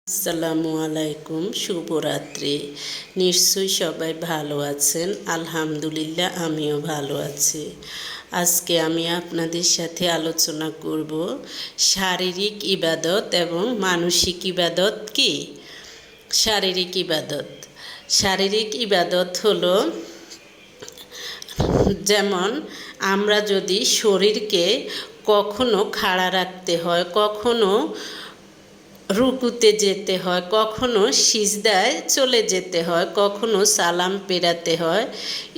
আসসালামু আলাইকুম, শুভরাত্রি। নিশ্চয়ই সবাই ভালো আছেন। আলহামদুলিল্লাহ, আমিও ভালো আছি। আজকে আমি আপনাদের সাথে আলোচনা করব শারীরিক ইবাদত এবং মানসিক ইবাদত কি। শারীরিক ইবাদত হলো যেমন আমরা যদি শরীরকে কখনো খাড়া রাখতে হয়, কখনো রুকুতে যেতে হয়, কখনো সিজদায় চলে যেতে হয়, কখনো সালাম পেরাতে হয়,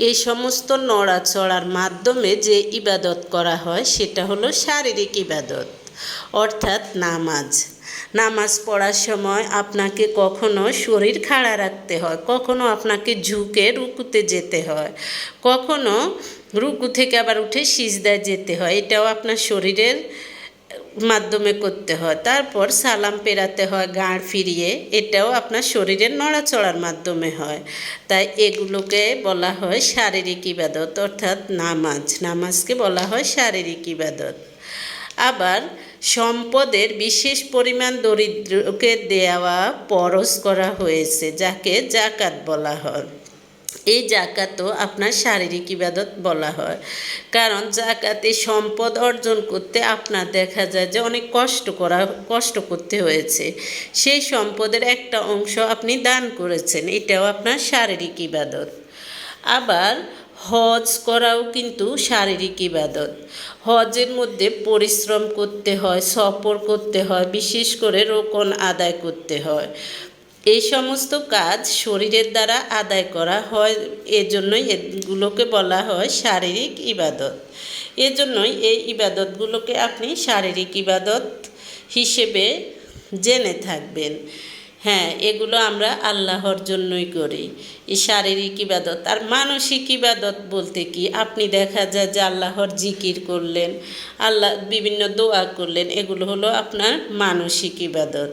এই সমস্ত নড়াচড়ার মাধ্যমে যে ইবাদত করা হয় সেটা হলো শারীরিক ইবাদত, অর্থাৎ নামাজ পড়ার সময় আপনাকে কখনো শরীর খাড়া রাখতে হয়, কখনো আপনাকে ঝুঁকে রুকুতে যেতে হয়, কখনো রুকু থেকে আবার উঠে সিজদায় যেতে হয়, এটাও আপনার শরীরের মাধ্যমে করতে হয়। তারপর সালাম পেরাতে হয় গাঁড় ফিরিয়ে, এটাও আপনার শরীরের নড়াচড়ার মাধ্যমে হয়। তাই এগুলোকে বলা হয় শারীরিক ইবাদত, অর্থাৎ নামাজকে বলা হয় শারীরিক ইবাদত। আবার সম্পদের বিশেষ পরিমাণ দরিদ্রকে দেওয়া ফরজ করা হয়েছে, যাকে জাকাত বলা হয়। এই জাকাতও আপনার শারীরিক ইবাদত বলা হয়, কারণ জাকাতে সম্পদ অর্জন করতে আপনার দেখা যায় যে অনেক কষ্ট করতে হয়েছে, সেই সম্পদের একটা অংশ আপনি দান করেছেন, এটাও আপনার শারীরিক ইবাদত। আবার হজ করাও কিন্তু শারীরিক ইবাদত। হজের মধ্যে পরিশ্রম করতে হয়, সফর করতে হয়, বিশেষ করে রোকন আদায় করতে হয়। এই সমস্ত কাজ শরীরের দ্বারা আদায় করা হয়, এজন্যই এগুলোকে বলা হয় শারীরিক ইবাদত। এজন্যই এই ইবাদতগুলোকে আপনি শারীরিক ইবাদত হিসেবে জেনে থাকবেন। হ্যাঁ, এগুলো আমরা আল্লাহর জন্যই করি, এই শারীরিক ইবাদত। আর মানসিক ইবাদত বলতে কি, আপনি দেখা যায় যে আল্লাহর জিকির করলেন, বিভিন্ন দোয়া করলেন, এগুলো হলো আপনার মানসিক ইবাদত।